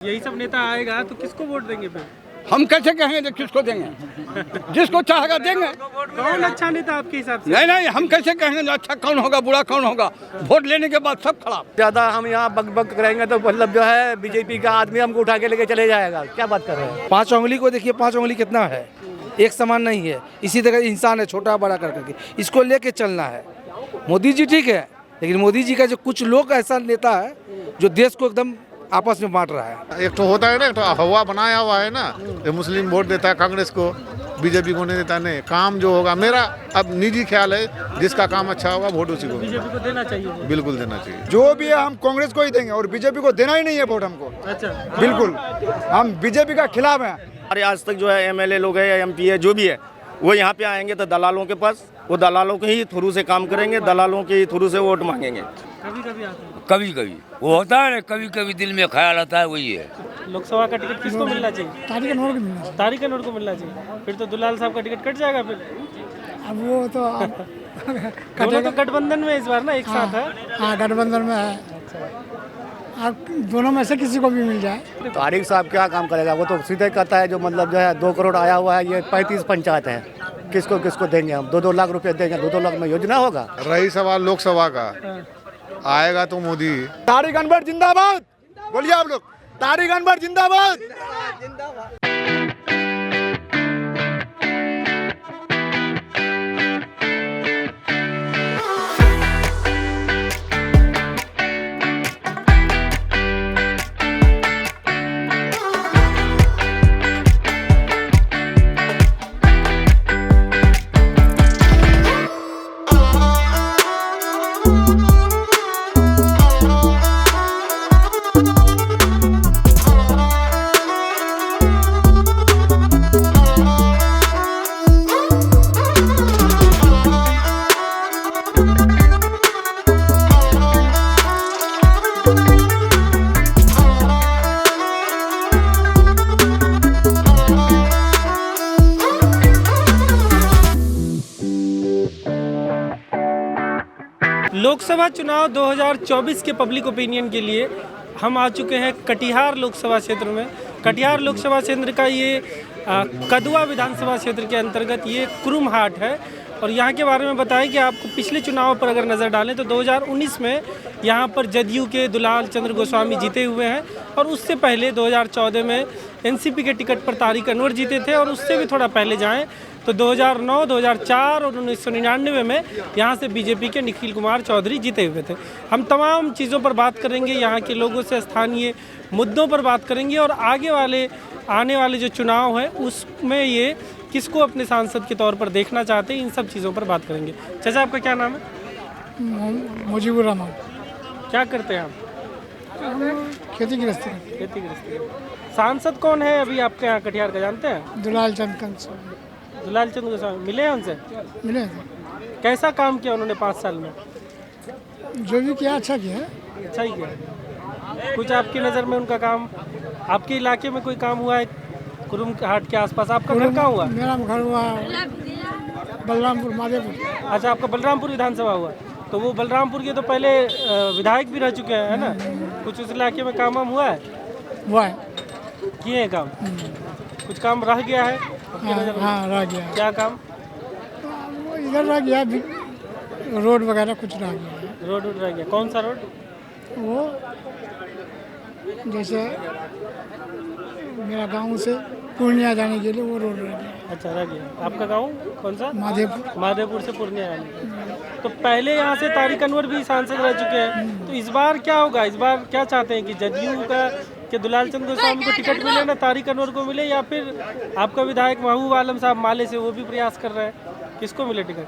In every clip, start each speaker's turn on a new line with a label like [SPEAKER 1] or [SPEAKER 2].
[SPEAKER 1] यही सब नेता आएगा तो किसको वोट देंगे फिर?
[SPEAKER 2] हम कैसे कहेंगे किसको देंगे? जिसको चाहेगा देंगे।
[SPEAKER 1] कौन अच्छा नेता आपके हिसाब से?
[SPEAKER 2] नहीं, हम कैसे कहेंगे अच्छा कौन होगा बुरा कौन होगा? वोट लेने के बाद सब खराब।
[SPEAKER 3] ज्यादा हम यहाँ बक बक करेंगे तो मतलब जो है बीजेपी का आदमी हमको उठा के लेके चले जाएगा। क्या बात कर रहे हैं?
[SPEAKER 4] 5 उंगली को देखिए, 5 उंगली कितना है, एक समान नहीं है। इसी तरह इंसान है, छोटा बड़ा करके इसको लेके चलना है। मोदी जी ठीक है, लेकिन मोदी जी का जो कुछ लोग ऐसा नेता है जो देश को एकदम आपस में बांट रहा है।
[SPEAKER 5] एक तो होता है ना, एक तो हवा बनाया हुआ है ना, ये मुस्लिम वोट देता है कांग्रेस को, बीजेपी को नहीं देता। नहीं, काम जो होगा मेरा अब निजी ख्याल है, जिसका काम अच्छा होगा वोट उसी को
[SPEAKER 1] बीजेपी को देना चाहिए।
[SPEAKER 5] बिल्कुल देना चाहिए।
[SPEAKER 6] जो भी है हम कांग्रेस को ही देंगे और बीजेपी को देना ही नहीं है वोट हमको।
[SPEAKER 1] अच्छा,
[SPEAKER 6] बिल्कुल हम बीजेपी का खिलाफ हैं।
[SPEAKER 3] हमारे आज तक जो है एमएलए लोग है या एमपी है जो भी है वो यहाँ पे आएंगे तो दलालों के पास, वो दलालों के ही थ्रू से काम करेंगे, दलालों के ही थ्रू से वोट मांगेंगे।
[SPEAKER 1] कभी कभी आते हैं।
[SPEAKER 7] कभी कभी वो होता है ना, कभी कभी दिल में ख्याल आता है, वही है।
[SPEAKER 1] लोकसभा का टिकट किसको मिलना चाहिए? तारिक अनवर को मिलना चाहिए। फिर तो दुलाल साहब का टिकट कट जाएगा फिर।
[SPEAKER 6] अब वो तो
[SPEAKER 1] दोनों तो गठबंधन में इस बार ना एक साथ है।
[SPEAKER 6] हाँ गठबंधन में है। अब दोनों में से किसी को भी मिल जाए।
[SPEAKER 3] तारिक साहब क्या काम करेगा? वो तो सीधे कहता है जो मतलब जो है 2 करोड़ आया हुआ है, ये 35 पंचायत है, किसको किसको देंगे हम? 2-2 लाख रुपए देंगे, 2-2 लाख में योजना होगा?
[SPEAKER 5] रही सवाल लोकसभा का, आएगा तो मोदी।
[SPEAKER 6] तारिक अनवर जिंदाबाद। बोलिए आप लोग, तारिक अनवर जिंदाबाद।
[SPEAKER 1] लोकसभा चुनाव 2024 के पब्लिक ओपिनियन के लिए हम आ चुके हैं कटिहार लोकसभा क्षेत्र में। कटिहार लोकसभा क्षेत्र का ये कदवा विधानसभा क्षेत्र के अंतर्गत ये कुरुम हाट है। और यहाँ के बारे में बताएं कि आपको पिछले चुनाव पर अगर नज़र डालें तो 2019 में यहाँ पर जदयू के दुलाल चंद्र गोस्वामी जीते हुए हैं, और उससे पहले 2014 में एनसीपी के टिकट पर तारिक अनवर जीते थे, और उससे भी थोड़ा पहले जाएं तो 2009, 2004 और 1999 में यहाँ से बीजेपी के निखिल कुमार चौधरी जीते हुए थे। हम तमाम चीज़ों पर बात करेंगे, यहाँ के लोगों से स्थानीय मुद्दों पर बात करेंगे, और आने वाले जो चुनाव है उसमें ये किसको अपने सांसद के तौर पर देखना चाहते हैं, इन सब चीज़ों पर बात करेंगे। चाचा आपका क्या नाम है?
[SPEAKER 6] मुजीबुर रहमान।
[SPEAKER 1] क्या करते हैं आप?
[SPEAKER 6] खेती गृहस्थी।
[SPEAKER 1] खेती गृहस्थी। सांसद कौन है अभी आपके यहाँ कटिहार का, जानते हैं?
[SPEAKER 6] दुलाल चंद
[SPEAKER 1] दुलाल चंद गोस्वामी। मिले हैं उनसे?
[SPEAKER 6] मिले।
[SPEAKER 1] कैसा काम किया उन्होंने 5 साल में?
[SPEAKER 6] जो भी किया अच्छा किया।
[SPEAKER 1] अच्छा ही किया। कुछ आपकी नज़र में उनका काम, आपके इलाके में कोई काम हुआ है कुरुम हाट के आसपास? आपका घर कहाँ हुआ?
[SPEAKER 6] मेरा घर हुआ बलरामपुर माधेपुर।
[SPEAKER 1] अच्छा, आपका बलरामपुर विधानसभा हुआ। तो वो बलरामपुर के तो पहले विधायक भी रह चुके हैं, है ना? कुछ उस इलाके में काम हुआ है?
[SPEAKER 6] हुआ है।
[SPEAKER 1] किए हैं काम? कुछ काम रह गया है?
[SPEAKER 6] हाँ रह गया।
[SPEAKER 1] क्या काम?
[SPEAKER 6] वो इधर रह गया, रोड वगैरह कुछ रह गया।
[SPEAKER 1] रोड रह गया। कौन सा रोड?
[SPEAKER 6] वो जैसे मेरा गांव से पूर्णिया जाने के लिए वो रोड रह गया।
[SPEAKER 1] अच्छा, रह गया। आपका गांव कौन सा?
[SPEAKER 6] माधेपुर।
[SPEAKER 1] माधेपुर से पूर्णिया जाने। तो पहले यहाँ से तारिक अनवर भी सांसद रह चुके हैं, तो इस बार क्या होगा? इस बार क्या चाहते हैं कि जदयू का कि दुलाल चंद गोस्वामी को टिकट मिले ना तारिक अनवर को मिले, या फिर आपका विधायक महबूब आलम साहब माले से वो भी प्रयास कर रहे हैं, किसको मिले टिकट?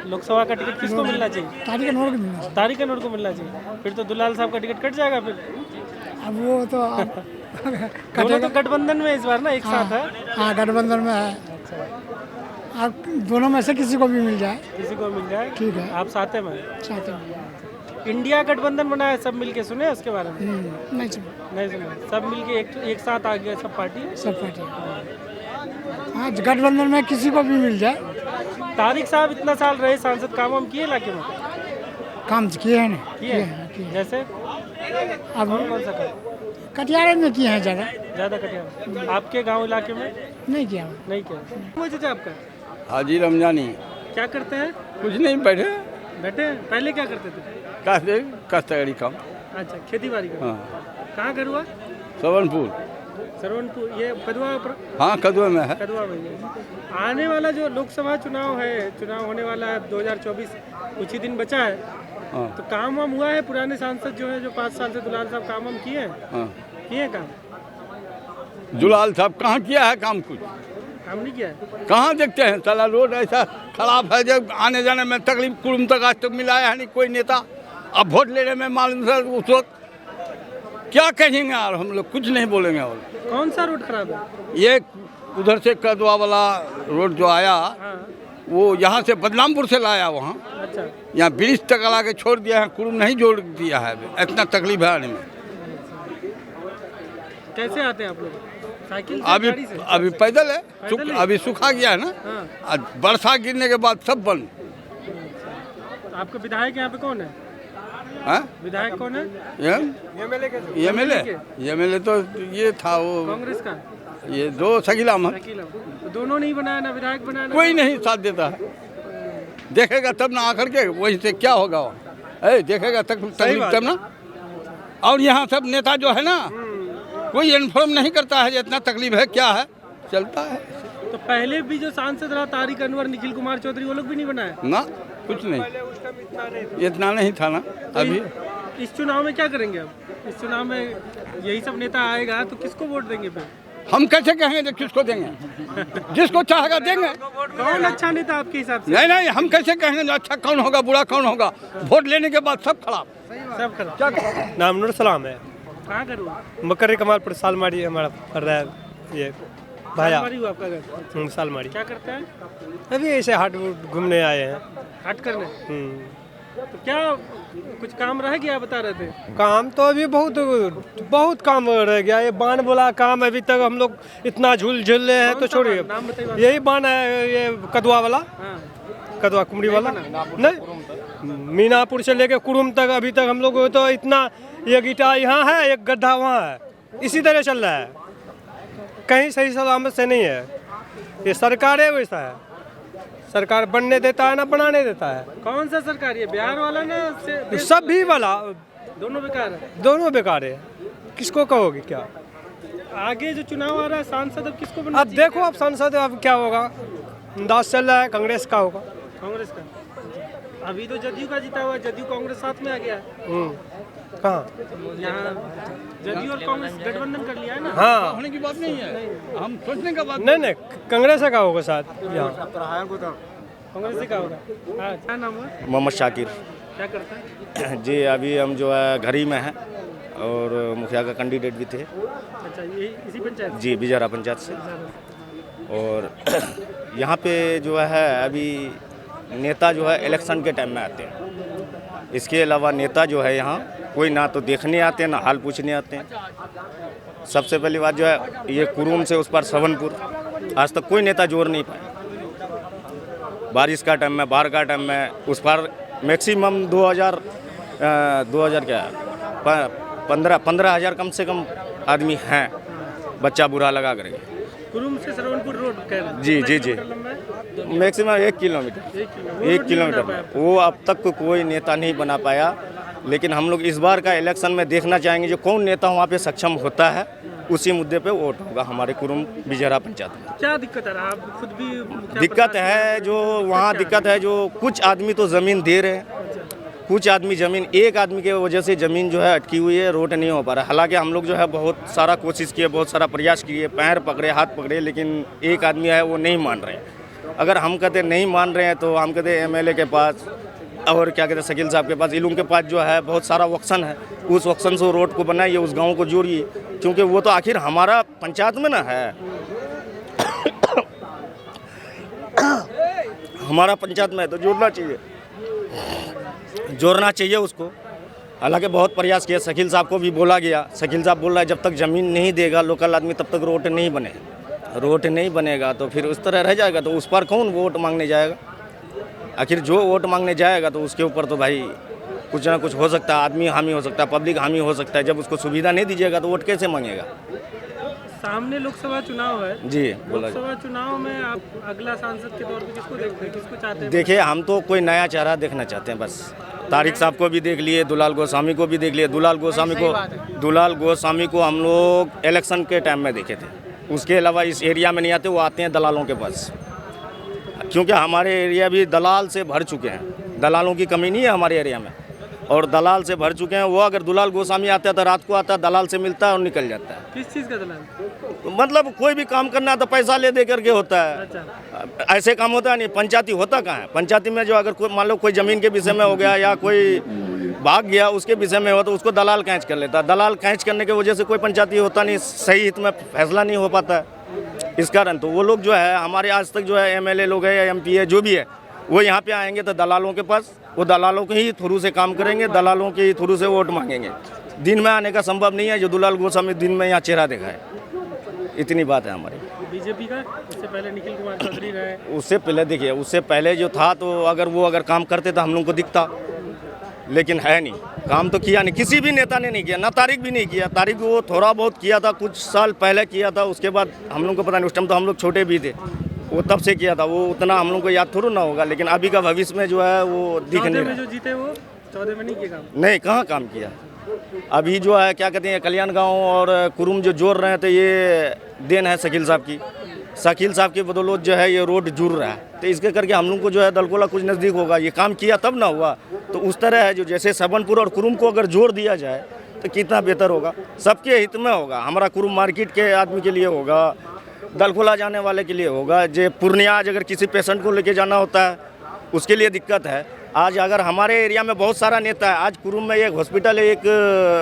[SPEAKER 1] लोकसभा का टिकट किसको मिलना चाहिए?
[SPEAKER 6] तारिक अनवर को मिलना चाहिए।
[SPEAKER 1] तारिक अनवर को मिलना चाहिए। फिर तो दुलाल साहब का टिकट कट जाएगा फिर।
[SPEAKER 6] अब वो तो
[SPEAKER 1] दोनों तो गठबंधन में इस बार ना एक साथ है।
[SPEAKER 6] हाँ गठबंधन में है। अब दोनों में से किसी को भी मिल जाए।
[SPEAKER 1] किसी को मिल जाए,
[SPEAKER 6] ठीक है।
[SPEAKER 1] आप साथे में?
[SPEAKER 6] चाहते हैं।
[SPEAKER 1] इंडिया गठबंधन बनाया सब मिलके, सुने उसके बारे में?
[SPEAKER 6] नहीं सुना।
[SPEAKER 1] नहीं सुना। सब मिलके एक साथ आ गया सब पार्टी।
[SPEAKER 6] सब पार्टी। हाँ गठबंधन में किसी को भी मिल जाए।
[SPEAKER 1] तारिक साहब इतना साल रहे सांसद, काम हम किए इलाके में?
[SPEAKER 6] काम किए हैं ना।
[SPEAKER 1] किए। जैसे
[SPEAKER 6] अब
[SPEAKER 1] कौन सा काम?
[SPEAKER 8] कटिहार में किए हैं जगह,
[SPEAKER 1] ज़्यादा कटिहार। आपके गांव इलाके में
[SPEAKER 8] नहीं किया।
[SPEAKER 1] नहीं किया। वो चाचा आपका
[SPEAKER 2] हाजी रमजानी
[SPEAKER 1] क्या करते हैं?
[SPEAKER 2] कुछ नहीं बैठे
[SPEAKER 1] बैठे हैं? पहले क्या करते थे?
[SPEAKER 2] कस्तकारी काम।
[SPEAKER 1] अच्छा, खेती बाड़ी का।
[SPEAKER 2] हाँ
[SPEAKER 1] कहाँ घर हुआ?
[SPEAKER 2] सवनपुर।
[SPEAKER 1] सरवनपुर, ये कदवा
[SPEAKER 2] हाँ कदुआ में है।
[SPEAKER 1] कदवा में है। आने वाला जो लोकसभा चुनाव है, चुनाव होने वाला है 2024, कुछ ही दिन बचा है।
[SPEAKER 2] हाँ
[SPEAKER 1] तो काम वाम हुआ है? पुराने सांसद जो है, जो 5 साल से दुलाल साहब काम वाम किए हैं?
[SPEAKER 2] हाँ
[SPEAKER 1] किए हैं काम?
[SPEAKER 2] दुलाल साहब कहाँ किया है काम? कुछ
[SPEAKER 1] काम नहीं किया है।
[SPEAKER 2] कहाँ देखते हैं? साला रोड ऐसा खराब है जब आने जाने में तकलीफ कुरुम तक आज तक मिला है नहीं कोई नेता। अब वोट लेने में मालूम सर उस वक्त क्या कहेंगे यार, हम लोग कुछ नहीं बोलेंगे। और
[SPEAKER 1] कौन सा रोड खराब है?
[SPEAKER 2] ये उधर से कदवा वाला रोड जो आया
[SPEAKER 1] हाँ।
[SPEAKER 2] वो यहाँ से बदनामपुर से लाया वहाँ,
[SPEAKER 1] अच्छा,
[SPEAKER 2] यहाँ ब्रिज तक ला के छोड़ दिया है, कुरुम नहीं जोड़ दिया है। इतना तकलीफ है आने में।
[SPEAKER 1] कैसे आते हैं आप लोग? साइकिल से,
[SPEAKER 2] अभी
[SPEAKER 1] गाड़ी से?
[SPEAKER 2] अभी पैदल है,
[SPEAKER 1] पैदल ही?
[SPEAKER 2] अभी सूखा गया है ना।
[SPEAKER 1] हाँ।
[SPEAKER 2] आज बरसात गिरने के बाद सब बंद।
[SPEAKER 1] आपका विधायक यहाँ पे कौन है?
[SPEAKER 2] हाँ?
[SPEAKER 1] विधायक कौन है?
[SPEAKER 2] एमएलए तो ये था वो
[SPEAKER 1] कांग्रेस का?
[SPEAKER 2] ये दो शकील अहमद।
[SPEAKER 1] शकील अहमद। तो दोनों नहीं बनाया, ना विधायक बनाया ना
[SPEAKER 2] कोई नहीं साथ देता है। देखेगा तब ना आकर के वहीं से क्या होगा वो। देखेगा तकलीफ तब ना। और यहाँ सब नेता जो है ना कोई इन्फॉर्म नहीं करता है इतना तकलीफ है क्या है, चलता है।
[SPEAKER 1] तो पहले भी जो सांसद रहा तारिक अनवर, निखिल कुमार चौधरी, वो लोग भी नहीं बनाए
[SPEAKER 2] ना कुछ नहीं, इतना नहीं था ना। अभी
[SPEAKER 1] इस चुनाव में क्या करेंगे? अब इस चुनाव में यही सब नेता आएगा तो किसको वोट देंगे फिर?
[SPEAKER 2] हम कैसे कहेंगे जो किसको देंगे? जिसको चाहेगा देंगे।
[SPEAKER 1] कौन अच्छा नेता आपके हिसाब से?
[SPEAKER 2] नहीं हम कैसे कहेंगे जो अच्छा कौन होगा बुरा कौन होगा? वोट लेने के बाद सब खराब।
[SPEAKER 1] सब खराब।
[SPEAKER 2] क्या
[SPEAKER 1] नाम नूर सलाम है। कहाँ घर हुआ?
[SPEAKER 9] मकर कमालपुर सालमारी हमारा पड़ रहा है। ये भाया
[SPEAKER 1] सालमारी हुआ आपका घर?
[SPEAKER 9] सालमारी।
[SPEAKER 1] क्या करते हैं?
[SPEAKER 9] अभी ऐसे हाट घूमने आए हैं।
[SPEAKER 1] हाट करने? तो क्या कुछ काम रह गया बता रहे थे?
[SPEAKER 9] काम तो अभी बहुत काम रह गया। ये बांध बोला काम अभी तक हम लोग इतना झूल रहे हैं। तो छोड़िए,
[SPEAKER 1] नाम बताइए।
[SPEAKER 9] यही बांध है, ये कदवा वाला,
[SPEAKER 1] हाँ।
[SPEAKER 9] कदवा कुमड़ी वाला नहीं, मीनापुर से लेके कुरुम तक अभी तक हम लोग तो इतना, एक ईटा यहाँ है, एक गड्ढा वहाँ है, इसी तरह चल रहा है। कहीं सही सलामत से नहीं है। ये सरकार है, वैसा है। सरकार बनने देता है ना बनाने देता है।
[SPEAKER 1] कौन सा सरकार? ये बिहार वाला ना
[SPEAKER 9] सब भी वाला,
[SPEAKER 1] दोनों बेकार है।
[SPEAKER 9] दोनों बेकार है। किसको कहोगे क्या?
[SPEAKER 1] आगे जो चुनाव आ रहा है, सांसद अब किसको बनना
[SPEAKER 9] अब देखो, अब सांसद अब क्या होगा, अंदाज चल रहा है कांग्रेस का होगा।
[SPEAKER 1] कांग्रेस का? अभी तो जदयू का जीता हुआ, जदयू कांग्रेस साथ में आ गया है।
[SPEAKER 9] कहाँ?
[SPEAKER 1] यहाँ जदयू और कांग्रेस गठबंधन कर लिया है ना।
[SPEAKER 9] हाँ,
[SPEAKER 2] होने की बात नहीं है, हम सोचने का बात
[SPEAKER 9] नहीं कांग्रेस का होगा साथ यहाँ।
[SPEAKER 1] कांग्रेस का होगा। हाँ, क्या नाम है?
[SPEAKER 3] मोहम्मद शाकिर।
[SPEAKER 1] क्या करता है?
[SPEAKER 3] जी अभी हम जो है घर ही में हैं और मुखिया का कैंडिडेट भी थे।
[SPEAKER 1] अच्छा, ये इसी पंचायत?
[SPEAKER 3] जी बिजारा पंचायत से। और यहाँ पे जो है अभी नेता जो है इलेक्शन के टाइम में आते हैं। इसके अलावा नेता जो है यहाँ कोई ना तो देखने आते हैं ना हाल पूछने आते हैं। सबसे पहली बात जो है ये कुरुम से उस पर सवनपुर आज तक कोई नेता जोड़ नहीं पाया। बारिश का टाइम में, बाढ़ का टाइम में उस पर मैक्सिमम 2000 क्या 15,000 कम से कम आदमी हैं, बच्चा बुरा लगा करेंगे।
[SPEAKER 1] कुरुम से सरवनपुर रोड कह रहे हैं?
[SPEAKER 3] जी मैक्सिमम 1 किलोमीटर 1 किलोमीटर में। वो अब तक कोई नेता नहीं बना पाया। लेकिन हम लोग इस बार का इलेक्शन में देखना चाहेंगे जो कौन नेता वहाँ पे सक्षम होता है, उसी मुद्दे पे वोट होगा हमारे कुरुम बिजरा पंचायत में।
[SPEAKER 1] क्या दिक्कत है? आप खुद भी
[SPEAKER 3] दिक्कत है जो वहाँ दिक्कत है जो कुछ आदमी तो ज़मीन दे रहे हैं, कुछ आदमी ज़मीन, एक आदमी के वजह से ज़मीन जो है अटकी हुई है, रोड नहीं हो पा रहा है। हालांकि हम लोग जो है बहुत सारा कोशिश किए, बहुत सारा प्रयास किए, पैर पकड़े, हाथ पकड़े, लेकिन एक आदमी है वो नहीं मान रहे हैं। अगर हम कहते नहीं मान रहे हैं तो हम कहते एमएलए के पास और क्या कहते हैं शकील साहब के पास, इलूम के पास जो है बहुत सारा वक्सन है, उस वक्सन से रोड को बनाइए, उस गांव को जोड़िए, क्योंकि वो तो आखिर हमारा पंचायत में ना है। हमारा पंचायत में है तो जोड़ना चाहिए उसको। हालांकि बहुत प्रयास किया, शकील साहब को भी बोला गया। शकील साहब बोल रहा है जब तक ज़मीन नहीं देगा लोकल आदमी तब तक रोड नहीं बने। रोड नहीं बनेगा तो फिर उस तरह रह जाएगा, तो उस पर कौन वोट मांगने जाएगा? आखिर जो वोट मांगने जाएगा तो उसके ऊपर तो भाई कुछ ना कुछ हो सकता है, आदमी हामी हो सकता है, पब्लिक हामी हो सकता है। जब उसको सुविधा नहीं दीजिएगा तो वोट कैसे मांगेगा?
[SPEAKER 1] सामने लोकसभा चुनाव है
[SPEAKER 3] जी बोला।
[SPEAKER 1] लोकसभा चुनाव में आप अगला सांसद के तौर पे किसको देखते हैं, किसको चाहते हैं?
[SPEAKER 3] देखिए, हम तो कोई नया चेहरा देखना चाहते हैं बस। तारिक साहब को भी देख लिए, दुलाल गोस्वामी को भी देख लिए। दुलाल गोस्वामी को हम लोग इलेक्शन के टाइम में देखे थे, उसके अलावा इस एरिया में नहीं आते, वो आते हैं दलालों के पास, क्योंकि हमारे एरिया भी दलाल से भर चुके हैं। दलालों की कमी नहीं है हमारे एरिया में, और दलाल से भर चुके हैं। वो अगर दुलाल गोस्वामी आता है तो रात को आता है, दलाल से मिलता है और निकल जाता है।
[SPEAKER 1] किस चीज़ का दलाल?
[SPEAKER 3] मतलब कोई भी काम करना है तो पैसा ले दे करके होता है।
[SPEAKER 1] अच्छा।
[SPEAKER 3] ऐसे काम होता है नहीं। पंचायती होता कहाँ है? पंचायती में जो अगर कोई मान लो कोई ज़मीन के विषय में हो गया या कोई भाग गया उसके विषय में हो तो उसको दलाल कैच कर लेता है। दलाल कैच करने की वजह से कोई पंचायती होता नहीं, सही हित में फैसला नहीं हो पाता है। इस कारण तो वो लोग जो है हमारे आज तक जो है MLA लोग है या MP है जो भी है, वो यहाँ पे आएंगे तो दलालों के पास, वो दलालों के ही थ्रू से काम करेंगे, दलालों के ही थ्रू से वोट मांगेंगे। दिन में आने का संभव नहीं है। जो दुलाल गोस्वामी दिन में यहाँ चेहरा देखा है, इतनी बात है हमारी।
[SPEAKER 1] बीजेपी का उससे पहले निखिल कुमार चौधरी रहे।
[SPEAKER 3] उससे पहले देखिए, उससे पहले जो था तो अगर काम करते तो हम लोग को दिखता, लेकिन है नहीं। काम तो किया नहीं, किसी भी नेता ने नहीं किया, ना तारिक भी नहीं किया। तारिक वो थोड़ा बहुत किया था, कुछ साल पहले किया था, उसके बाद हम लोग को पता नहीं। उस टाइम तो हम लोग छोटे भी थे, वो तब से किया था, वो उतना हम लोग को याद थोड़ा ना होगा। लेकिन अभी का भविष्य में जो है वो दिख नहीं रहा।
[SPEAKER 1] जो जीते वो 14 में नहीं किया काम?
[SPEAKER 3] नहीं, कहाँ काम किया। अभी जो है क्या कहते हैं, कल्याण गांव और कुरुम जो जोड़ रहे हैं तो ये देन है शकील साहब की। शकील साहब की बदौलत जो है ये रोड जुड़ रहा है, तो इसके करके हम लोग को जो है दलकोला कुछ नज़दीक होगा। ये काम किया तब ना हुआ, तो उस तरह है जो जैसे सबनपुर और कुरुम को अगर जोड़ दिया जाए तो कितना बेहतर होगा, सबके हित में होगा। हमारा कुरुम मार्केट के आदमी के लिए होगा, दलकोला जाने वाले के लिए होगा। जो पूर्णिया आज अगर किसी पेशेंट को लेके जाना होता है उसके लिए दिक्कत है। आज अगर हमारे एरिया में बहुत सारा नेता है, आज कुरुम में एक हॉस्पिटल, एक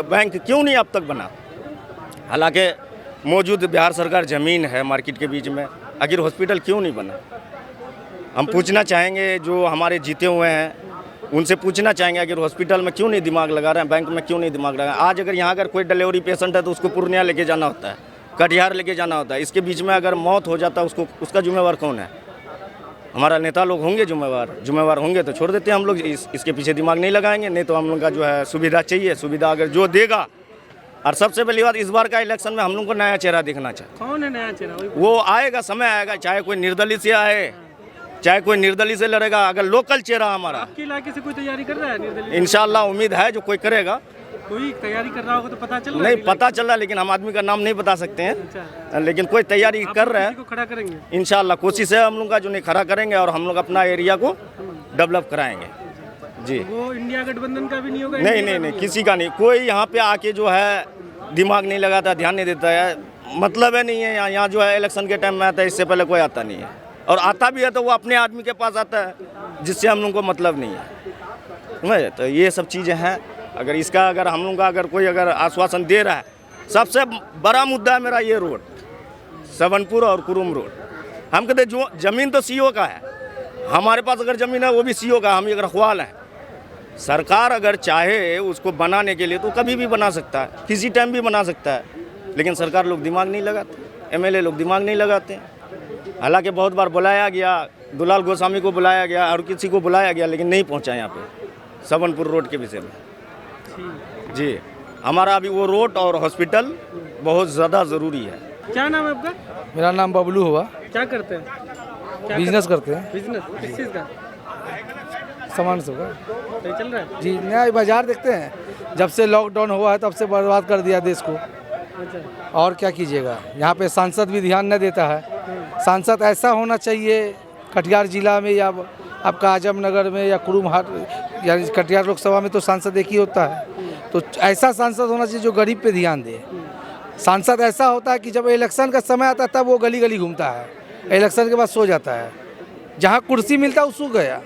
[SPEAKER 3] बैंक क्यों नहीं अब तक बना? हालांकि मौजूद बिहार सरकार ज़मीन है मार्केट के बीच में, आखिर हॉस्पिटल क्यों नहीं बना? हम पूछना चाहेंगे जो हमारे जीते हुए हैं, उनसे पूछना चाहेंगे आखिर हॉस्पिटल में क्यों नहीं दिमाग लगा रहे हैं, बैंक में क्यों नहीं दिमाग लगा रहे हैं। आज अगर यहाँ अगर कोई डिलीवरी पेशेंट है तो उसको पूर्णिया लेके जाना होता है, कटिहार लेके जाना होता है। इसके बीच में अगर मौत हो जाता है उसको, उसका जिम्मेवार कौन है? हमारा नेता लोग होंगे जिम्मेवार होंगे तो छोड़ देते हैं हम लोग, इसके पीछे दिमाग नहीं लगाएंगे। नहीं तो हम लोग का जो है सुविधा चाहिए, सुविधा अगर जो देगा। और सबसे पहली बात, इस बार का इलेक्शन में हम लोग को नया चेहरा दिखना चाहिए।
[SPEAKER 1] कौन है नया चेहरा?
[SPEAKER 3] वो आएगा, समय आएगा, चाहे कोई निर्दलीय से आए, चाहे कोई निर्दलीय से लड़ेगा। अगर लोकल चेहरा हमारा,
[SPEAKER 1] आपके इलाके से कोई तैयारी कर रहा है निर्दलीय?
[SPEAKER 3] इंशाल्लाह उम्मीद है जो कोई करेगा।
[SPEAKER 1] कोई तैयारी कर रहा होगा तो पता चल रहा है?
[SPEAKER 3] नहीं पता चल रहा, लेकिन हम आदमी का नाम नहीं बता सकते हैं।
[SPEAKER 1] अच्छा।
[SPEAKER 3] लेकिन कोई तैयारी कर रहे हैं,
[SPEAKER 1] को खड़ा करेंगे
[SPEAKER 3] इंशाल्लाह। कोशिश है हम लोग का जो नहीं खड़ा करेंगे, और हम लोग अपना एरिया को डेवलप कराएंगे जी।
[SPEAKER 1] वो इंडिया गठबंधन का भी नहीं होगा?
[SPEAKER 3] नहीं, किसी का नहीं। कोई यहाँ पे आके जो है दिमाग नहीं लगाता, ध्यान नहीं देता है, मतलब है नहीं है। यहाँ जो है इलेक्शन के टाइम में आता है, इससे पहले कोई आता नहीं है। और आता भी है तो वो अपने आदमी के पास आता है, जिससे हम लोग को मतलब नहीं है। समझे? तो ये सब चीज़ें हैं। अगर इसका अगर हम लोग का अगर कोई अगर आश्वासन दे रहा है, सबसे बड़ा मुद्दा है मेरा ये रोड, सबनपुर और कुरुम रोड। हम कहते जो ज़मीन तो CO का है, हमारे पास अगर ज़मीन है वो भी CO का, हम एक रखवाल हैं। सरकार अगर चाहे उसको बनाने के लिए तो कभी भी बना सकता है, किसी टाइम भी बना सकता है, लेकिन सरकार लोग दिमाग नहीं लगाते, MLA लोग दिमाग नहीं लगाते। हालांकि बहुत बार बुलाया गया, दुलाल गोस्वामी को बुलाया गया और किसी को बुलाया गया, लेकिन नहीं पहुंचा यहाँ पे सबनपुर रोड के विषय में जी। हमारा अभी वो रोड और हॉस्पिटल बहुत ज़्यादा ज़रूरी है।
[SPEAKER 1] क्या नाम है आपका?
[SPEAKER 4] मेरा नाम बबलू हुआ।
[SPEAKER 1] क्या करते हैं?
[SPEAKER 4] बिजनेस करते हैं।
[SPEAKER 1] बिजनेस किस चीज़ का?
[SPEAKER 4] सामान से होगा।
[SPEAKER 1] सही चल रहा है
[SPEAKER 4] जी। नया बाजार देखते हैं, जब से लॉकडाउन हुआ है तब से बर्बाद कर दिया देश को।
[SPEAKER 1] अच्छा।
[SPEAKER 4] और क्या कीजिएगा, यहाँ पे सांसद भी ध्यान न देता है। सांसद ऐसा होना चाहिए कटिहार जिला में, या आपका आजमनगर में, या कुरुमहाट, या कटिहार लोकसभा में तो सांसद एक ही होता है। तो ऐसा सांसद होना चाहिए जो गरीब पे ध्यान दे। सांसद ऐसा होता है कि जब इलेक्शन का समय आता है तब वो गली गली घूमता है, इलेक्शन के बाद सो जाता है। जहाँ कुर्सी मिलता है वो सो गया।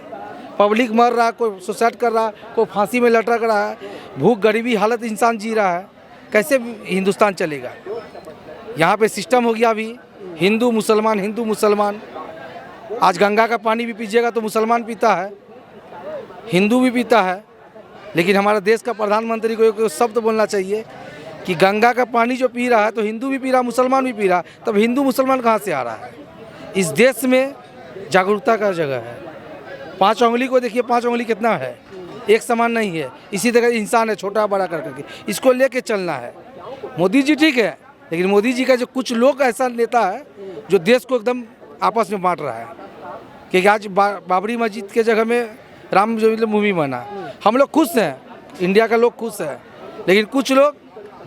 [SPEAKER 4] पब्लिक मर रहा है, कोई सुसाइड कर रहा है, कोई फांसी में लटक रहा है, भूख गरीबी हालत इंसान जी रहा है, कैसे हिंदुस्तान चलेगा? यहाँ पे सिस्टम हो गया अभी हिंदू मुसलमान। आज गंगा का पानी भी पीजिएगा तो मुसलमान पीता है, हिंदू भी पीता है। लेकिन हमारा देश का प्रधानमंत्री को एक शब्द बोलना चाहिए कि गंगा का पानी जो पी रहा है तो हिंदू भी पी रहा, मुसलमान भी पी रहा, तब हिंदू मुसलमान कहाँ से आ रहा है? इस देश में जागरूकता का जगह है। 5 उंगली को देखिए, 5 उंगली कितना है, एक समान नहीं है। इसी तरह इंसान है, छोटा बड़ा कर करके, इसको लेके चलना है। मोदी जी ठीक है, लेकिन मोदी जी का जो कुछ लोग ऐसा नेता है जो देश को एकदम आपस में बांट रहा है। क्योंकि आज बाबरी मस्जिद के जगह में राम जन्मभूमि बना, हम लोग खुश हैं, इंडिया का लोग खुश है, लेकिन कुछ लोग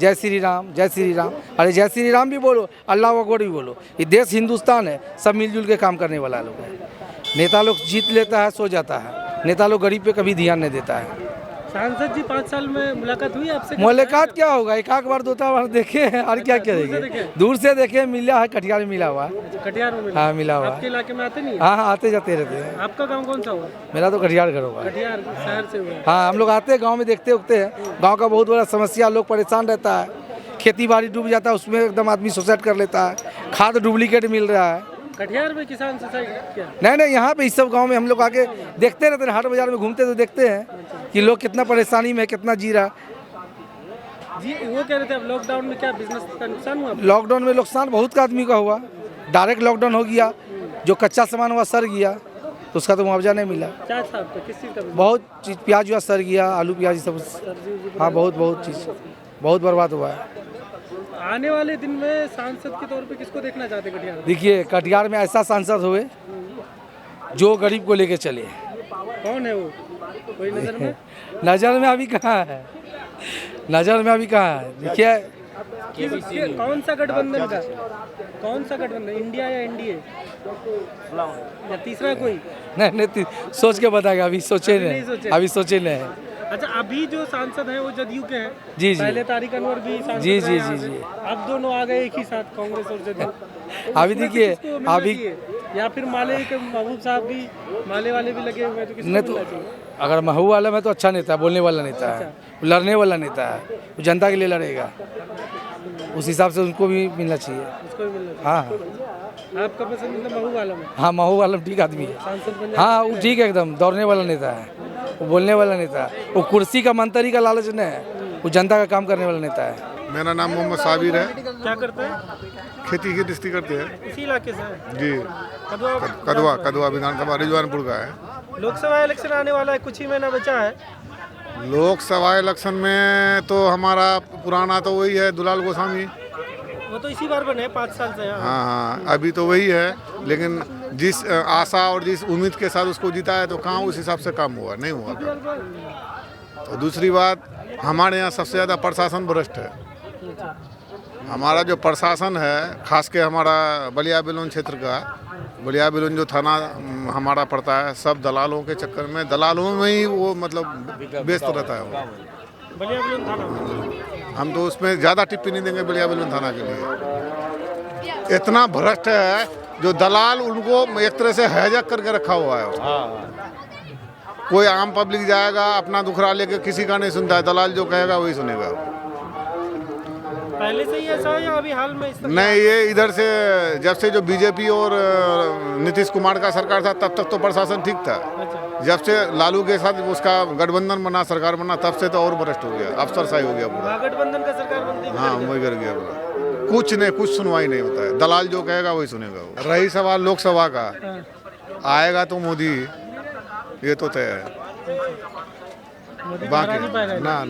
[SPEAKER 4] जय श्री राम, जय श्री राम। अरे जय श्री राम भी बोलो, अल्लाह अकबर भी बोलो। ये देश हिंदुस्तान है, सब मिलजुल के काम करने वाला लोग है। नेता लोग जीत लेता है, सो जाता है। नेता लोग गरीब पे कभी ध्यान नहीं देता है।
[SPEAKER 1] सांसद जी 5 साल में मुलाकात हुई आपसे?
[SPEAKER 4] मुलाकात क्या होगा, एक आध बार 2 बार देखे हैं, और क्या करेंगे। दूर से देखे, मिला है, कटिहार में मिला हुआ है।
[SPEAKER 1] कटिहार में मिला?
[SPEAKER 4] हाँ मिला हुआ।
[SPEAKER 1] आपके इलाके में आते नहीं?
[SPEAKER 4] हाँ आते जाते रहते हैं।
[SPEAKER 1] आपका गाँव कौन सा हुआ?
[SPEAKER 4] मेरा तो कटिहार घर होगा।
[SPEAKER 1] कटिहार शहर से हुआ?
[SPEAKER 4] हाँ, हम लोग आते हैं गाँव में, देखते उगते हैं। गाँव का बहुत बड़ा समस्या, लोग परेशान रहता है, खेती बाड़ी डूब जाता है, उसमें एकदम आदमी सुसाइड कर लेता है, खाद डुप्लीकेट मिल रहा है।
[SPEAKER 1] कटिहार में किसान सुसाइड क्या?
[SPEAKER 4] नहीं, यहाँ पे इस सब गांव में हम लोग आके देखते रहते हैं, हाट बाजार में घूमते तो देखते हैं कि लोग कितना परेशानी में, कितना जी रहा।
[SPEAKER 1] जी वो कह रहे थे अब लॉकडाउन में क्या बिजनेस का नुकसान हुआ?
[SPEAKER 4] लॉकडाउन में नुकसान बहुत का आदमी का हुआ। डायरेक्ट लॉकडाउन हो गया, जो कच्चा सामान हुआ सड़ गया, तो उसका तो मुआवजा नहीं मिला।
[SPEAKER 1] क्या था आपका, किस चीज़ का?
[SPEAKER 4] बहुत चीज़, प्याज हुआ सड़ गया, आलू प्याज सब। हाँ बहुत चीज़ बहुत बर्बाद हुआ है।
[SPEAKER 1] आने वाले दिन में सांसद के तौर पे किसको देखना चाहते हैं कटिहार?
[SPEAKER 4] देखिए, कटिहार में ऐसा सांसद हुए जो गरीब को लेके चले।
[SPEAKER 1] कौन है वो, कोई नजर में?
[SPEAKER 4] नजर में अभी कहाँ है, नजर में अभी कहाँ है। देखिए
[SPEAKER 1] कौन सा गठबंधन का, कौन सा गठबंधन, इंडिया या एनडीए या तीसरा कोई?
[SPEAKER 4] नहीं सोच के बताएगा, अभी सोचे
[SPEAKER 1] नहीं सोचे।
[SPEAKER 4] नहीं, अभी सोचे नहीं।
[SPEAKER 1] अच्छा, अभी जो सांसद हैं वो जदयू के हैं?
[SPEAKER 4] जी जी।
[SPEAKER 1] पहले तारिक अनवर भी सांसद
[SPEAKER 4] जी
[SPEAKER 1] रहे
[SPEAKER 4] जी
[SPEAKER 1] यहाँ
[SPEAKER 4] जी
[SPEAKER 1] से।
[SPEAKER 4] जी।
[SPEAKER 1] अब दोनों आ गए एक ही साथ, कांग्रेस और जदयू। तो
[SPEAKER 4] अभी
[SPEAKER 1] उसमें से
[SPEAKER 4] देखिए,
[SPEAKER 1] किसको मिलना
[SPEAKER 4] अभी
[SPEAKER 1] चाहिए? या फिर माले के महबूब साहब भी, माले वाले भी लगे हुए हैं, तो किसको
[SPEAKER 4] नहीं तो
[SPEAKER 1] मिलना चाहिए?
[SPEAKER 4] अगर महू वाला में तो अच्छा नेता है, बोलने वाला नेता है, लड़ने वाला नेता है, वो जनता के लिए लड़ेगा, उस हिसाब से उनको भी मिलना चाहिए।
[SPEAKER 1] उसको भी मिलना चाहिए।
[SPEAKER 4] हाँ
[SPEAKER 1] आपका पसंदीदा महू वाला में
[SPEAKER 4] हाँ, महू वाला ठीक आदमी है।
[SPEAKER 1] सांसद बन
[SPEAKER 4] हाँ वो ठीक है, एकदम दौड़ने वाला नेता है, वो बोलने वाला नेता है, वो कुर्सी का मंत्री का लालच नहीं है, वो जनता का काम करने वाला नेता है।
[SPEAKER 5] मेरा नाम मोहम्मद साबिर है।
[SPEAKER 1] क्या करते हैं?
[SPEAKER 5] खेती की दृष्टि करते हैं
[SPEAKER 1] इसी इलाके से हैं?
[SPEAKER 5] जी।
[SPEAKER 1] कदवा
[SPEAKER 5] कदवा विधानसभा रिजवानपुर का है।
[SPEAKER 1] लोकसभा इलेक्शन आने वाला है, कुछ ही महीना बचा है।
[SPEAKER 5] लोकसभा इलेक्शन में तो हमारा पुराना तो वही है, दुलाल गोस्वामी।
[SPEAKER 1] वो तो इसी बार बने 5 साल से।
[SPEAKER 5] हाँ, अभी तो वही है, लेकिन जिस आशा और जिस उम्मीद के साथ उसको जीता है, तो कहाँ उस हिसाब से काम हुआ, नहीं हुआ काम। तो दूसरी बात, हमारे यहाँ सबसे ज़्यादा प्रशासन भ्रष्ट है। हमारा जो प्रशासन है, खास के हमारा बलिया बेलून क्षेत्र का, बलिया बेलून जो थाना हमारा पड़ता है, सब दलालों के चक्कर में, दलालों में ही वो मतलब व्यस्त रहता है वो।
[SPEAKER 1] बलिया बेलून थाना,
[SPEAKER 5] हम तो उसमें ज़्यादा टिप्पणी देंगे बलिया बेलून थाना के लिए। इतना भ्रष्ट है, जो दलाल उनको एक तरह से हैजक करके रखा हुआ है। कोई आम पब्लिक जाएगा, अपना दुखरा लेके किसी का नहीं सुनता है, दलाल जो कहेगा वही सुनेगा।
[SPEAKER 1] पहले से ही ऐसा है या अभी हाल में इस तरह?
[SPEAKER 5] नहीं, ये इधर से जब से जो बीजेपी और नीतीश कुमार का सरकार था, तब तक तो प्रशासन ठीक था।
[SPEAKER 1] अच्छा।
[SPEAKER 5] जब से लालू के साथ उसका गठबंधन बना, सरकार बना, तब से तो और भ्रष्ट हो गया, अफसरशाही हो गया पूरा।
[SPEAKER 1] महागठबंधन का सरकार बनती?
[SPEAKER 5] हाँ, वही कर गया पूरा। कुछ नहीं, कुछ सुनवाई नहीं होता है, दलाल जो कहेगा वही सुनेगा वो। रही सवाल लोकसभा का, आएगा तो मोदी, ये तो तय है। बाकी ना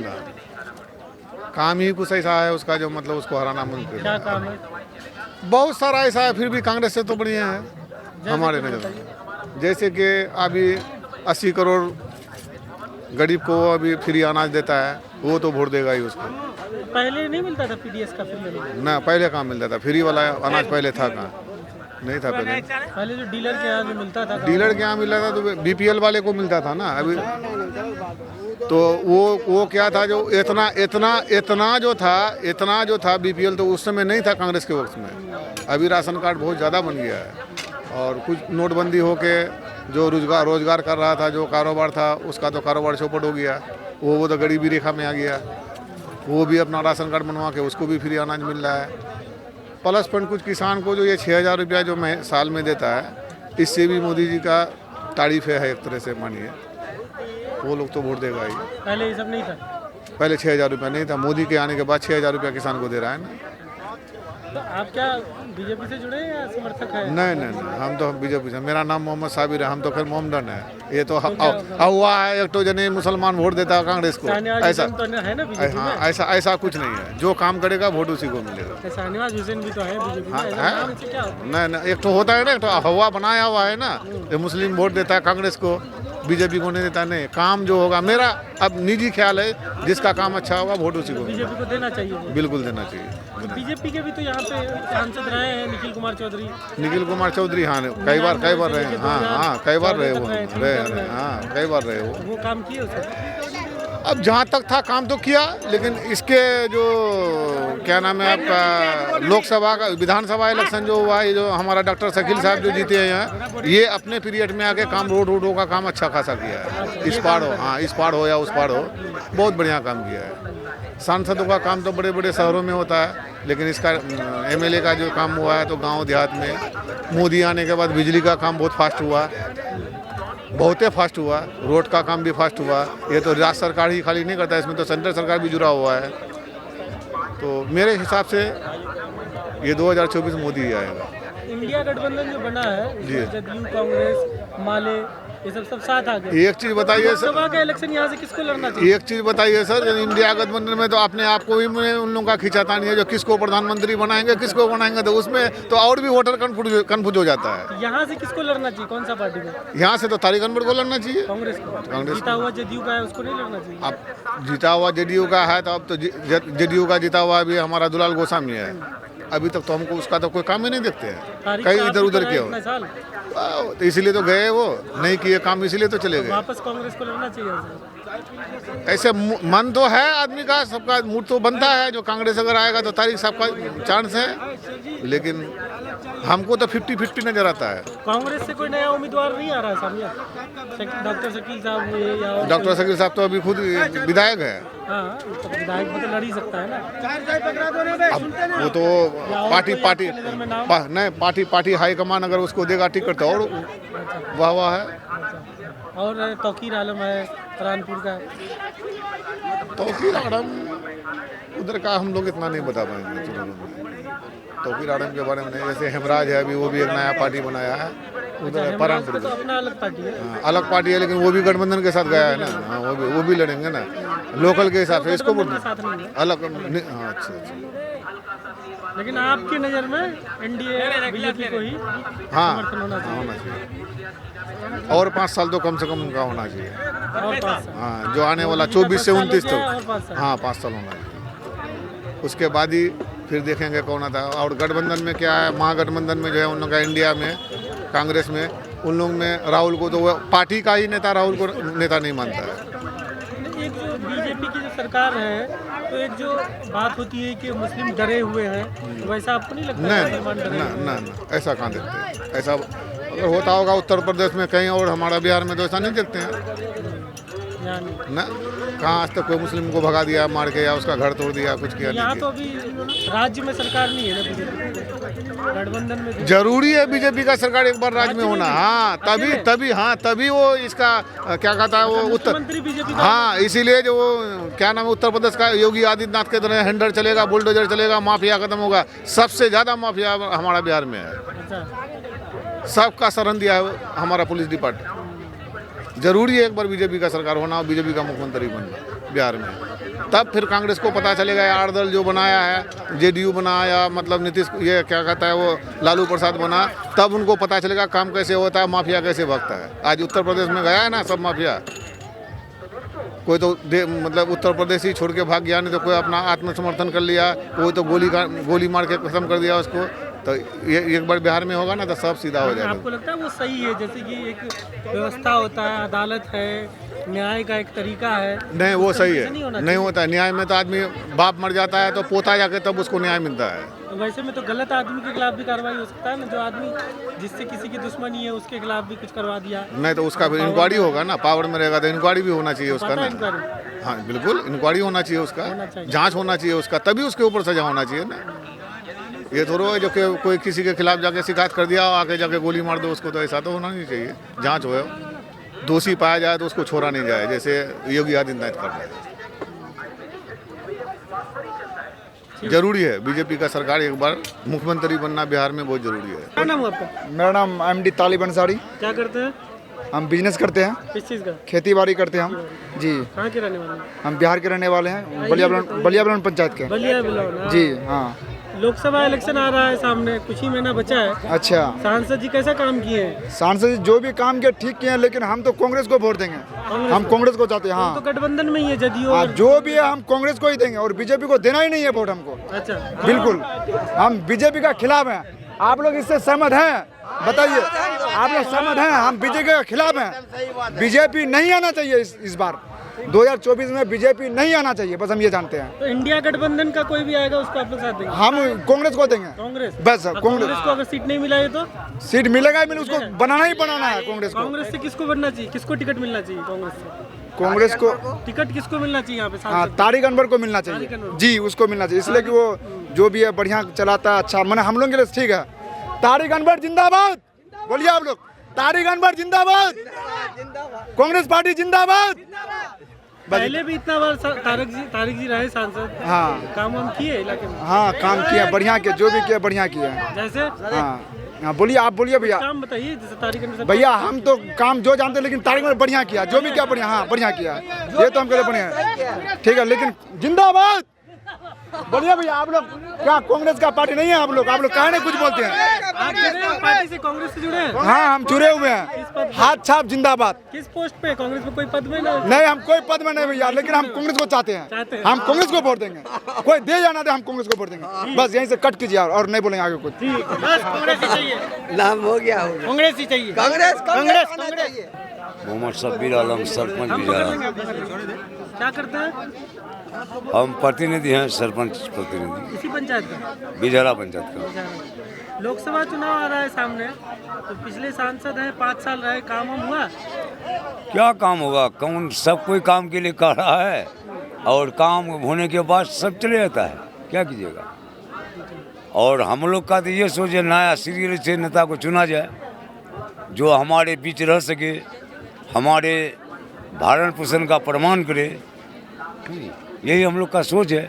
[SPEAKER 5] काम ही कुछ ऐसा है उसका जो मतलब उसको हराना मुमकिन
[SPEAKER 1] क्या
[SPEAKER 5] है।
[SPEAKER 1] काम है?
[SPEAKER 5] बहुत सारा ऐसा है, फिर भी कांग्रेस से तो बढ़िया है हमारे नजर में। जैसे कि अभी 80 करोड़ गरीब को अभी फ्री अनाज देता है, वो तो वोट देगा ही उसको।
[SPEAKER 1] पहले नहीं मिलता था पीडीएस का फ्री?
[SPEAKER 5] ना, पहले कहाँ मिलता था फ्री वाला अनाज, पहले था कहाँ, नहीं था पहले।
[SPEAKER 1] पहले जो डीलर के यहाँ जो मिलता था,
[SPEAKER 5] डीलर के यहाँ मिलता था तो बीपीएल वाले को मिलता था ना। अभी तो वो क्या था, जो इतना जो था बीपीएल, तो उस समय नहीं था कांग्रेस के वक्त में। अभी राशन कार्ड बहुत ज़्यादा बन गया है, और कुछ नोटबंदी होके जो रोजगार कर रहा था, जो कारोबार था, उसका तो कारोबार चौपट हो गया। वो तो गरीबी रेखा में आ गया, वो भी अपना राशन कार्ड बनवा के उसको भी फ्री अनाज मिल रहा है। प्लस पॉइंट कुछ किसान को जो ये 6000 रुपया जो साल में देता है, इससे भी मोदी जी का तारीफ है एक तरह से, मानिए वो लोग तो वोट देगा ही।
[SPEAKER 1] पहले ये सब नहीं था?
[SPEAKER 5] पहले 6000 रुपया नहीं था, मोदी के आने के बाद 6000 रुपया किसान को दे रहा है ना।
[SPEAKER 1] तो आप क्या बीजेपी से जुड़े हैं या समर्थक है?
[SPEAKER 5] नहीं नहीं नहीं, हम तो बीजेपी से। मेरा नाम मोहम्मद साबिर है, हम तो खैर मोहम्मदन है। ये तो हुआ है एक तो जने मुसलमान वोट देता है कांग्रेस को, ऐसा
[SPEAKER 1] है ना बीजेपी
[SPEAKER 5] हाँ, ऐसा ऐसा कुछ नहीं है। जो काम करेगा वोट उसी को मिलेगा।
[SPEAKER 1] शाहनवाज हुसैन भी तो है बीजेपी में,
[SPEAKER 5] हाँ,
[SPEAKER 1] ऐसा
[SPEAKER 5] है?
[SPEAKER 1] नाम से क्या होता है?
[SPEAKER 5] नहीं नहीं, एक तो होता है ना, एक तो हवा बनाया हुआ है ना, ये मुस्लिम वोट देता है कांग्रेस को, बीजेपी को नहीं देता। नहीं, काम जो होगा, मेरा अब निजी ख्याल है, जिसका काम अच्छा होगा वोट उसी को मिलेगा।
[SPEAKER 1] बीजेपी को देना चाहिए वोट।
[SPEAKER 5] बिल्कुल देना चाहिए।
[SPEAKER 1] तो बीजेपी के भी तो यहाँ पे सांसद रहे हैं निखिल कुमार चौधरी।
[SPEAKER 5] निखिल कुमार चौधरी, हाँ कई बार रहे हैं। हाँ हाँ, कई बार रहे वो, रहे हाँ, कई बार रहे वो
[SPEAKER 1] काम किए उसने।
[SPEAKER 5] अब जहाँ तक था काम तो किया, लेकिन इसके जो क्या नाम है आपका, लोकसभा का विधानसभा इलेक्शन जो हुआ है, जो हमारा डॉक्टर शकील साहब जो जीते हैं यहाँ, ये अपने पीरियड में आके काम रोडों का काम अच्छा खासा किया है। इस पार हो, हाँ इस पार हो या उस पार हो, बहुत बढ़िया काम किया है। सांसदों का काम तो बड़े बड़े शहरों में होता है, लेकिन इसका एमएलए का जो काम हुआ है तो गाँव देहात में। मोदी आने के बाद बिजली का काम बहुत फास्ट हुआ, बहुत ही फास्ट हुआ। रोड का काम भी फास्ट हुआ। ये तो राज्य सरकार ही खाली नहीं करता, इसमें तो सेंट्रल सरकार भी जुड़ा हुआ है। तो मेरे हिसाब से ये 2024 मोदी ही आएगा।
[SPEAKER 1] इंडिया गठबंधन जो बना है, जदयू, कांग्रेस, माले, ये सब साथ आ गए।
[SPEAKER 5] एक चीज बताइए सर,
[SPEAKER 1] लोकसभा का इलेक्शन यहाँ से किसको लड़ना चाहिए?
[SPEAKER 5] एक चीज बताइए सर, इंडिया गठबंधन में तो अपने आप को ही उन लोगों का खिंचाता नहीं है, जो किसको प्रधानमंत्री बनाएंगे किसको बनाएंगे, तो उसमें तो और भी वोटर कन्फ्यूज हो जाता है।
[SPEAKER 1] यहाँ से किसको लड़ना चाहिए, कौन सा पार्टी को?
[SPEAKER 5] यहाँ से तो तारिक अनवर को लड़ना चाहिए,
[SPEAKER 1] कांग्रेस को।
[SPEAKER 5] कांग्रेस
[SPEAKER 1] जीता हुआ जदयू का है, उसको नहीं लड़ना चाहिए।
[SPEAKER 5] अब जीता हुआ जेडीयू का है, तो अब तो जेडीयू का जीता हुआ भी हमारा दुलाल गोस्वामी है। अभी तक तो हमको उसका तो कोई काम ही नहीं देखते हैं, कई इधर उधर के हो, तो इसीलिए तो गए वो, नहीं किए काम इसीलिए तो चले गए।
[SPEAKER 1] वापस कांग्रेस को लड़ना चाहिए।
[SPEAKER 5] ऐसे मन तो है आदमी का, सबका मूड तो बनता है, जो कांग्रेस अगर आएगा तो तारिक साहब का चांस है, लेकिन हमको तो 50-50 नजर आता है।
[SPEAKER 1] कांग्रेस से कोई नया उम्मीदवार नहीं आ रहा है सामने? डॉक्टर शकील साहब हुए या
[SPEAKER 5] डॉक्टर शकील साहब तो अभी खुद विधायक है।
[SPEAKER 1] हाँ, तो विधायक भी तो लड़ ही सकता है ना।
[SPEAKER 5] अब वो तो पार्टी हाईकमान अगर उसको देगा टिकट तो और वाह है।
[SPEAKER 1] और तौकीर आलम है कानपुर का।
[SPEAKER 5] तौकीर आलम उधर का हम लोग इतना नहीं बता पाएंगे। तौकीर आलम के बारे में नहीं, जैसे हेमराज है, अभी वो भी एक नया पार्टी बनाया है उधर पारानपुर।
[SPEAKER 1] तो अपना अलग पार्टी है।
[SPEAKER 5] हाँ, अलग पार्टी है, लेकिन वो भी गठबंधन के साथ गया है ना। हाँ, वो भी लड़ेंगे ना लोकल के हिसाब से, इसको अलग। हाँ, अच्छा।
[SPEAKER 1] लेकिन आपकी नज़र में एनडीए बीजेपी को ही
[SPEAKER 5] समर्थन होना चाहिए। और 5 साल तो कम से कम उनका होना चाहिए।
[SPEAKER 1] और 5 साल,
[SPEAKER 5] हाँ, जो आने वाला 24 से 29 तक, हाँ 5 साल होना चाहिए। उसके बाद ही फिर देखेंगे कौन आता है। और गठबंधन में क्या है, महागठबंधन में जो है उन लोगों का, इंडिया में कांग्रेस में, उन लोगों में राहुल को तो वो पार्टी का ही नेता राहुल को नेता नहीं मानता है।
[SPEAKER 1] एक जो बीजेपी की जो सरकार है, तो एक जो बात होती है कि मुस्लिम डरे हुए हैं, वैसा आपको नहीं लगता?
[SPEAKER 5] ना, ऐसा कहाँ देखते हैं? ऐसा अगर होता होगा उत्तर प्रदेश में कहीं, और हमारा बिहार में तो ऐसा नहीं देखते हैं ना। कहाँ आज तक कोई मुस्लिम को भगा दिया मार के, या उसका घर तोड़ दिया, कुछ किया नहीं।
[SPEAKER 1] यहाँ तो अभी राज्य में सरकार नहीं है ना बीजेपी, गठबंधन में
[SPEAKER 5] जरूरी है बीजेपी का सरकार एक बार राज्य में होना। हाँ तभी वो इसका क्या कहता है, वो उत्तर, हाँ इसीलिए जो क्या नाम है, उत्तर प्रदेश का योगी आदित्यनाथ के तरह हैंडल चलेगा, बुलडोजर चलेगा, माफिया खत्म होगा। सबसे ज्यादा माफिया हमारा बिहार में है, सबका शरण दिया है हमारा पुलिस डिपार्टमेंट। जरूरी है एक बार बीजेपी का सरकार होना और बीजेपी का मुख्यमंत्री बनना बिहार में, तब फिर कांग्रेस को पता चलेगा। 8 दल जो बनाया है, जेडीयू बनाया, मतलब नीतीश, ये क्या कहता है वो लालू प्रसाद बना, तब उनको पता चलेगा काम कैसे होता है, माफिया कैसे भागता है। आज उत्तर प्रदेश में गया है ना सब माफिया, कोई तो मतलब उत्तर प्रदेश ही छोड़ के भाग गया, नहीं तो कोई अपना आत्मसमर्थन कर लिया, कोई तो गोली मार के खत्म कर दिया उसको। तो ये एक बार बिहार में होगा ना तो सब सीधा हो जाएगा।
[SPEAKER 1] आपको लगता है वो सही है? जैसे कि एक व्यवस्था होता है, अदालत है, न्याय का एक तरीका है।
[SPEAKER 5] नहीं, वो सही है, नहीं होता है। न्याय में तो आदमी बाप मर जाता है तो पोता जाके तब उसको न्याय मिलता है।
[SPEAKER 1] वैसे में तो गलत आदमी के खिलाफ भी कार्रवाई हो सकता है ना, जो आदमी जिससे किसी की दुश्मनी है उसके खिलाफ भी कुछ करवा दिया।
[SPEAKER 5] नहीं तो उसका फिर इंक्वायरी होगा ना, पावर में रहेगा तो इंक्वायरी भी होना चाहिए उसका ना। हाँ बिल्कुल, इंक्वायरी होना चाहिए उसका, जांच होना चाहिए उसका, तभी उसके ऊपर सजा होना चाहिए ना। ये थोड़ा है जो कि कोई किसी के खिलाफ जाके शिकायत कर दिया, आके जाके गोली मार दो उसको, तो ऐसा तो होना नहीं चाहिए। जांच हो, दोषी पाया जाए तो उसको छोड़ा नहीं जाए, जैसे योगी आदित्यनाथ कर रहे हैं। जरूरी है। बीजेपी का सरकार एक बार मुख्यमंत्री बनना बिहार में बहुत जरूरी है।
[SPEAKER 1] क्या नाम है आपका?
[SPEAKER 6] मेरा नाम MD तालिब अंसारी।
[SPEAKER 1] क्या करते हैं?
[SPEAKER 6] हम बिजनेस करते हैं,
[SPEAKER 1] किस चीज़ का?
[SPEAKER 6] खेती बाड़ी करते हैं हम जी।
[SPEAKER 1] कहाँ के रहने वाले हैं?
[SPEAKER 6] हम बिहार के रहने वाले हैं, बलिया बलन पंचायत के
[SPEAKER 1] बलिया बिलौन।
[SPEAKER 6] जी। हाँ,
[SPEAKER 1] लोकसभा इलेक्शन आ रहा है सामने, कुछ ही महीना बचा है।
[SPEAKER 6] अच्छा।
[SPEAKER 1] सांसद जी कैसा काम किए हैं?
[SPEAKER 6] सांसद जी जो भी काम किया ठीक किए हैं, लेकिन हम तो कांग्रेस को वोट देंगे। हम कांग्रेस को चाहते हैं।
[SPEAKER 1] तो
[SPEAKER 6] हाँ,
[SPEAKER 1] गठबंधन में ही है जदयू
[SPEAKER 6] हाँ,
[SPEAKER 1] और
[SPEAKER 6] जो भी है हम कांग्रेस को ही देंगे और बीजेपी को देना ही नहीं है वोट हमको।
[SPEAKER 1] अच्छा,
[SPEAKER 6] बिल्कुल, हम बीजेपी का खिलाफ हैं। आप लोग इससे सहमत हैं? बताइए, आप लोग सहमत हैं? हम बीजेपी के खिलाफ हैं। बीजेपी नहीं आना चाहिए इस बार 2024 में बीजेपी नहीं आना चाहिए, बस हम ये जानते हैं।
[SPEAKER 1] तो इंडिया गठबंधन का कोई भी आएगा उसको आप लोग साथ देंगे?
[SPEAKER 6] हम कांग्रेस को देंगे
[SPEAKER 1] कांग्रेस
[SPEAKER 6] बस।
[SPEAKER 1] कांग्रेस
[SPEAKER 6] कांग्रेस
[SPEAKER 1] को अगर सीट नहीं मिला है तो
[SPEAKER 6] सीट मिलेगा ही मिले, उसको बनाना ही बनाना है कांग्रेस को।
[SPEAKER 1] कांग्रेस से किसको बनना चाहिए? किसको टिकट मिलना चाहिए कांग्रेस से?
[SPEAKER 6] कांग्रेस को
[SPEAKER 1] टिकट किसको मिलना चाहिए यहाँ पे?
[SPEAKER 6] हाँ,
[SPEAKER 1] सांसद?
[SPEAKER 6] तारिक अनवर को मिलना
[SPEAKER 1] तारिक
[SPEAKER 6] चाहिए
[SPEAKER 1] अनवर।
[SPEAKER 6] जी, उसको मिलना चाहिए, इसलिए कि वो जो भी है बढ़िया चलाता है, अच्छा मैंने हम लोग के लिए ठीक है। तारिक अनवर जिंदाबाद, बोलिए आप लोग। तारिक अनवर जिंदाबाद, कांग्रेस पार्टी जिंदाबाद।
[SPEAKER 1] पहले भी इतना बार तारिक जी रहे सांसद।
[SPEAKER 6] हाँ,
[SPEAKER 1] काम वाम किए इलाके में?
[SPEAKER 6] हाँ, काम किया, बढ़िया किया, जो भी किया बढ़िया किया।
[SPEAKER 1] जैसे
[SPEAKER 6] हाँ, हाँ, बोलिए, आप बोलिए भैया।
[SPEAKER 1] काम बताइए जैसे तारिक अनवर साहब।
[SPEAKER 6] भैया हम तो काम जो जानते हैं, लेकिन तारिक अनवर बढ़िया किया, जो भी किया बढ़िया। हाँ, बढ़िया किया, ये तो हम कह रहे बढ़िया है, ठीक है। लेकिन जिंदाबाद बोलिए भैया। आप लोग क्या कांग्रेस का पार्टी नहीं है? आप लोग कहा नहीं कुछ बोलते हैं?
[SPEAKER 1] आप जुड़े हैं पार्टी से? कांग्रेस से जुड़े हैं?
[SPEAKER 6] हाँ, हम जुड़े हुए हैं। हाथ छाप जिंदाबाद।
[SPEAKER 1] किस पोस्ट पे? कांग्रेस में कोई पद में ना?
[SPEAKER 6] नहीं, हम कोई पद में नहीं भैया, लेकिन हम कांग्रेस को चाहते हैं। हम कांग्रेस को वोट देंगे, कोई दे या ना दे, हम कांग्रेस को वोट देंगे। बस यहीं से कट कीजिए और नहीं बोलेंगे आगे कुछ।
[SPEAKER 1] बस कांग्रेस ही चाहिए।
[SPEAKER 8] नाम हो गया,
[SPEAKER 1] कांग्रेस ही चाहिए।
[SPEAKER 8] कांग्रेस
[SPEAKER 1] कांग्रेस
[SPEAKER 7] मोहम्मद शब्बीर आलम, सरपंच बिजारा।
[SPEAKER 1] क्या करते हैं?
[SPEAKER 7] हम प्रतिनिधि हैं, सरपंच प्रतिनिधि
[SPEAKER 1] इसी पंचायत का?
[SPEAKER 7] बिजारा पंचायत का।
[SPEAKER 1] लोकसभा चुनाव आ रहा है सामने, तो पिछले सांसद हैं, 5 साल रहे, काम वाम हुआ?
[SPEAKER 7] क्या काम होगा? कौन सब कोई काम के लिए कर रहा है और काम होने के बाद सब चले जाता है, क्या कीजिएगा। और हम लोग का तो ये सोचे नया सीरियल से नेता को चुना जाए जो हमारे बीच रह सके, हमारे भरण पोषण का प्रमाण करे, यही हम लोग का सोच है।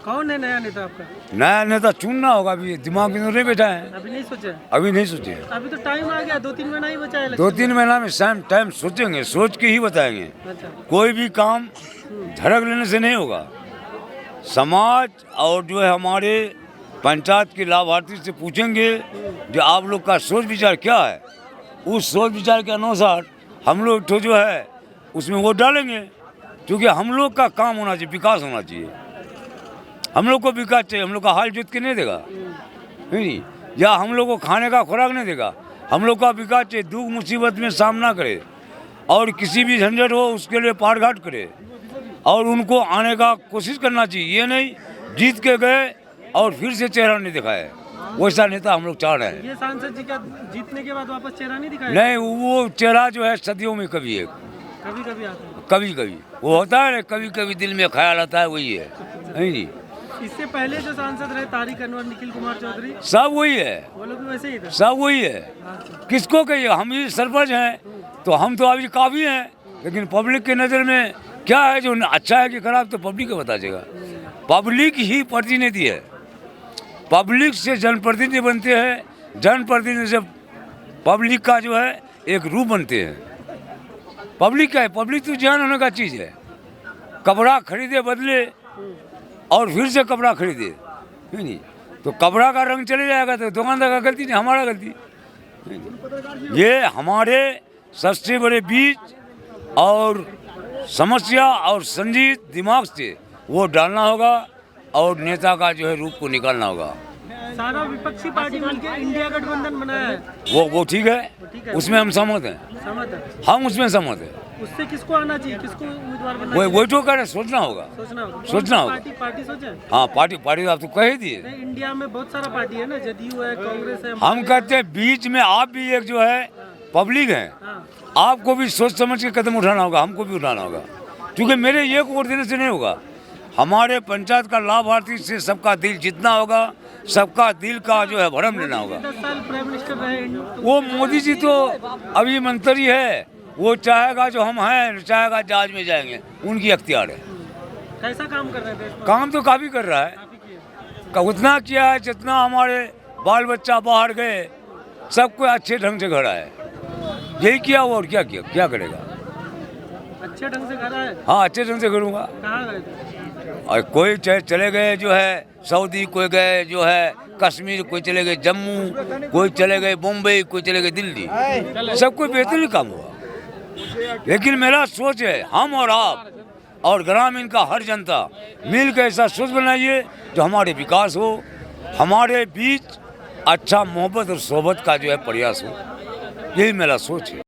[SPEAKER 1] कौन है नया नेता आपका?
[SPEAKER 7] नया नेता चुनना होगा, अभी दिमाग में तो नहीं बैठा है,
[SPEAKER 1] अभी नहीं सोचा?
[SPEAKER 7] अभी नहीं सोचे।
[SPEAKER 1] अभी तो टाइम आ गया, 2-3 महीना ही बचा है।
[SPEAKER 7] 2-3 महीना में टाइम सोचेंगे, सोच के ही बताएंगे।
[SPEAKER 1] अच्छा,
[SPEAKER 7] कोई भी काम झड़क लेने से नहीं होगा। समाज और जो है हमारे पंचायत के लाभार्थी से पूछेंगे जो आप लोग का सोच विचार क्या है, उस सोच विचार के अनुसार हम लोग तो जो है उसमें वोट डालेंगे, क्योंकि हम लोग का काम होना चाहिए, विकास होना चाहिए। हम लोग को विकास चाहिए, हम लोग का हाल जोत के नहीं देगा, नहीं, या हम लोग को खाने का खुराक नहीं देगा। हम लोग का विकास चाहिए, दुख मुसीबत में सामना करे और किसी भी झंझट हो उसके लिए पार घाट करे और उनको आने का कोशिश करना चाहिए। ये नहीं जीत के गए और फिर से चेहरा नहीं दिखाए, वैसा नेता हम लोग चाह रहे हैं।
[SPEAKER 1] ये सांसद जी का जीतने के बाद वापस चेहरा नहीं दिखाया?
[SPEAKER 7] नहीं, वो चेहरा जो है सदियों में कभी है,
[SPEAKER 1] कभी कभी आता है।
[SPEAKER 7] कभी कभी वो होता है ना, कभी कभी दिल में ख्याल आता है, वही है, नहीं जी।
[SPEAKER 1] इससे पहले जो सांसद रहे तारिक अनवर, निखिल कुमार चौधरी,
[SPEAKER 7] सब वही है,
[SPEAKER 1] वो लोग भी वैसे ही थे?
[SPEAKER 7] सब वही है। किसको कहिए, हम ही सरपंच हैं तो हम तो अभी काफ़ी हैं, लेकिन पब्लिक के नज़र में क्या है जो अच्छा है कि खराब तो पब्लिक को बता देगा। पब्लिक ही प्रतिनिधि है, पब्लिक से जनप्रतिनिधि बनते हैं, जनप्रतिनिधि से पब्लिक का जो है एक रूप बनते हैं। पब्लिक क्या है? पब्लिक तो जान होने का चीज़ है। कपड़ा खरीदे बदले और फिर से कपड़ा खरीदे, नहीं तो कपड़ा का रंग चले जाएगा तो दुकानदार का गलती नहीं, हमारा गलती। ये हमारे सबसे बड़े बीच और समस्या और संजीत दिमाग से वो डालना होगा और नेता का जो है रूप को निकालना होगा।
[SPEAKER 1] सारा विपक्षी पार्टी मिलकर इंडिया गठबंधन बनाया है,
[SPEAKER 7] वो ठीक है, उसमें हम सहमत हैं,
[SPEAKER 1] सहमत है?
[SPEAKER 7] हम उसमें सहमत हैं।
[SPEAKER 1] उससे किसको आना चाहिए, किसको उम्मीदवार बनना
[SPEAKER 7] वही
[SPEAKER 1] चाहिए?
[SPEAKER 7] वही तो करें, सोचना होगा,
[SPEAKER 1] सोचना होगा।
[SPEAKER 7] सोचना होगा।
[SPEAKER 1] पार्टी सोचे?
[SPEAKER 7] हाँ, पार्टी आप तो कह ही दिए।
[SPEAKER 1] नहीं, इंडिया में बहुत सारा पार्टी है ना, जदयू है, कांग्रेस है।
[SPEAKER 7] हम कहते हैं बीच में आप भी एक जो है पब्लिक है,
[SPEAKER 1] हाँ।
[SPEAKER 7] आपको भी सोच समझ के कदम उठाना होगा, हमको भी उठाना होगा, क्योंकि मेरे ये वोट देने से नहीं होगा। हमारे पंचायत का लाभार्थी से सबका दिल जीतना होगा, सबका दिल का जो है भरम लेना होगा।
[SPEAKER 1] 10 साल प्राइम मिनिस्टर रहे,
[SPEAKER 7] वो मोदी जी तो अभी मंत्री है, वो चाहेगा जो हम हैं, चाहेगा जहाज में जाएंगे, उनकी अख्तियार है।
[SPEAKER 1] कैसा काम कर रहे थे?
[SPEAKER 7] काम तो काफ़ी कर रहा है, उतना किया है जितना हमारे बाल बच्चा बाहर गए सबको अच्छे ढंग से घर आए, यही किया और क्या किया, क्या करेगा।
[SPEAKER 1] अच्छे ढंग से घर आए?
[SPEAKER 7] हाँ अच्छे ढंग से करूँगा।
[SPEAKER 1] कहाँ गए थे?
[SPEAKER 7] और कोई चले गए जो है सऊदी, कोई गए जो है कश्मीर, कोई चले गए जम्मू, कोई चले गए मुंबई, कोई चले गए दिल्ली, सब कोई बेहतरीन काम हुआ। लेकिन मेरा सोच है हम और आप और ग्रामीण का हर जनता मिल के ऐसा सोच बनाइए जो हमारे विकास हो, हमारे बीच अच्छा मोहब्बत और सोहबत का जो है प्रयास हो, यही मेरा सोच है।